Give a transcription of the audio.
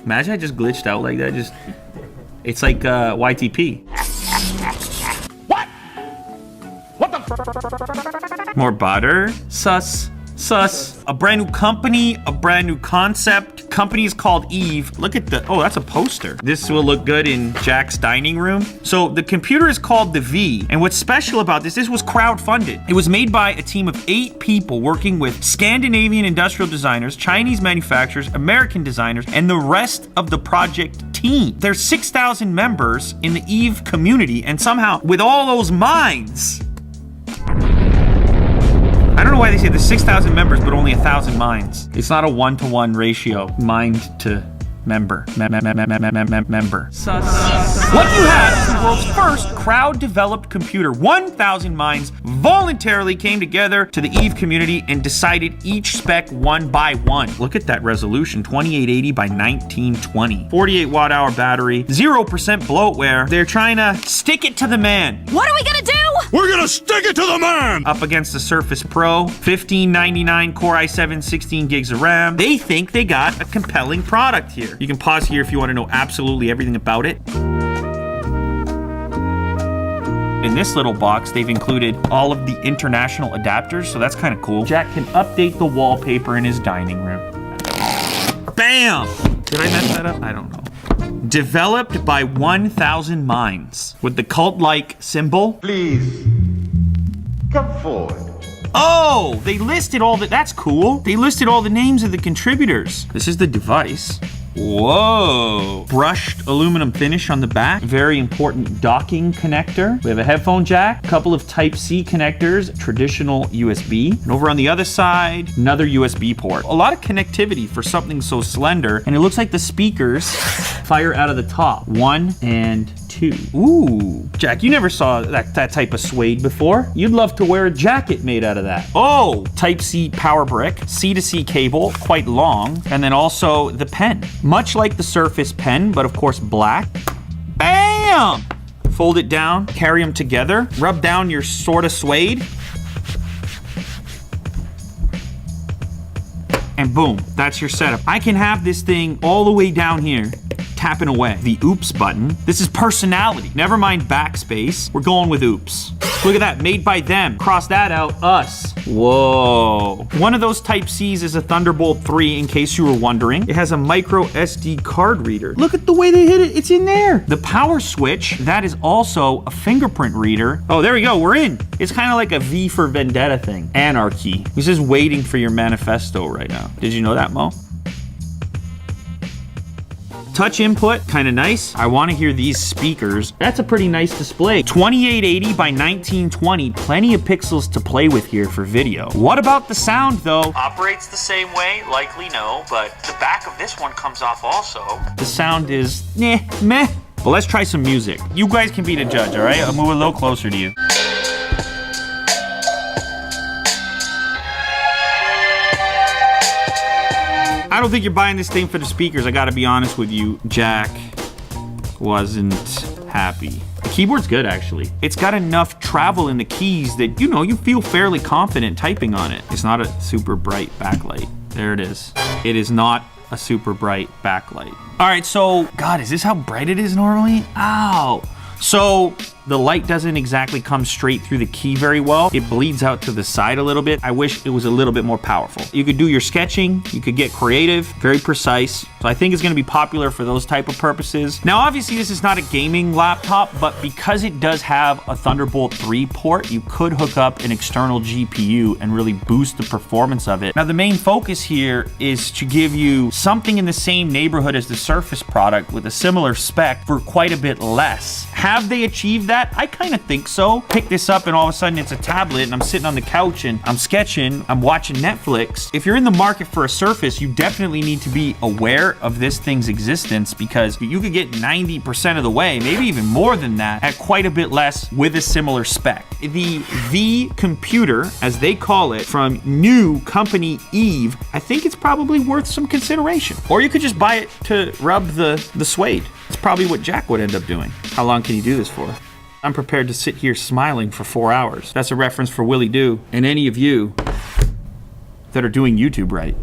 Imagine I just glitched out like that. It's like YTP. What the? More butter. Sus. A brand new company, a brand new concept. Company is called Eve. Look at oh, that's a poster. This will look good in Jack's dining room. So the computer is called the V. And what's special about this was crowdfunded. It was made by a team of 8 people working with Scandinavian industrial designers, Chinese manufacturers, American designers, and the rest of the project team. There's 6,000 members in the Eve community, and somehow, with all those minds, I don't know why they say there's 6,000 members, but only 1,000 minds. It's not a 1-to-1 ratio, mind to member. Member. What you have is the world's first crowd-developed computer. 1,000 minds voluntarily came together to the Eve community and decided each spec one by one. Look at that resolution, 2880 by 1920. 48 watt-hour battery, 0% bloatware. They're trying to stick it to the man. What are we gonna do? We're gonna stick it to the man! Up against the Surface Pro, 1599 Core i7, 16 gigs of RAM. They think they got a compelling product here. You can pause here if you want to know absolutely everything about it. In this little box, they've included all of the international adapters, so that's kind of cool. Jack can update the wallpaper in his dining room. Bam! Did I mess that up? I don't know. Developed by 1,000 minds with the cult-like symbol. Please, come forward. Oh, they listed all the, that's cool. They listed all the names of the contributors. This is the device. Whoa. Brushed aluminum finish on the back. Very important docking connector. We have a headphone jack, a couple of Type-C connectors, traditional USB. And over on the other side, another USB port. A lot of connectivity for something so slender. And it looks like the speakers fire out of the top. 1 and 2. Ooh. Jack, you never saw that type of suede before. You'd love to wear a jacket made out of that. Oh, Type-C power brick, C-to-C cable, quite long. And then also the pen. Much like the Surface Pen, but of course black. Bam! Fold it down, carry them together, rub down your sort of suede. And boom, that's your setup. I can have this thing all the way down here, tapping away. The oops button. This is personality. Never mind backspace. We're going with oops. Look at that, made by them. Cross that out, us. Whoa. One of those Type-Cs is a Thunderbolt 3, in case you were wondering. It has a micro SD card reader. Look at the way they hit it, it's in there. The power switch, that is also a fingerprint reader. Oh, there we go, we're in. It's kind of like a V for Vendetta thing. Anarchy. This is waiting for your manifesto right now. Did you know that, Mo? Touch input, kind of nice. I want to hear these speakers. That's a pretty nice display. 2880 by 1920, plenty of pixels to play with here for video. What about the sound though? Operates the same way, likely no, but the back of this one comes off also. The sound is meh. But let's try some music. You guys can be the judge, all right? I'll move a little closer to you. I don't think you're buying this thing for the speakers. I gotta be honest with you. Jack wasn't happy. The keyboard's good, actually. It's got enough travel in the keys that, you know, you feel fairly confident typing on it. It's not a super bright backlight. There it is. It is not a super bright backlight. All right, so, God, is this how bright it is normally? Ow. So, the light doesn't exactly come straight through the key very well. It bleeds out to the side a little bit. I wish it was a little bit more powerful. You could do your sketching, you could get creative, very precise. So I think it's gonna be popular for those type of purposes. Now, obviously this is not a gaming laptop, but because it does have a Thunderbolt 3 port, you could hook up an external GPU and really boost the performance of it. Now, the main focus here is to give you something in the same neighborhood as the Surface product with a similar spec for quite a bit less. Have they achieved that? I kind of think so. Pick this up and all of a sudden it's a tablet and I'm sitting on the couch and I'm sketching, I'm watching Netflix. If you're in the market for a Surface, you definitely need to be aware of this thing's existence because you could get 90% of the way, maybe even more than that, at quite a bit less with a similar spec. The V computer, as they call it, from new company Eve, I think it's probably worth some consideration. Or you could just buy it to rub the suede. It's probably what Jack would end up doing. How long can you do this for? I'm prepared to sit here smiling for 4 hours. That's a reference for Willie Doo and any of you that are doing YouTube right.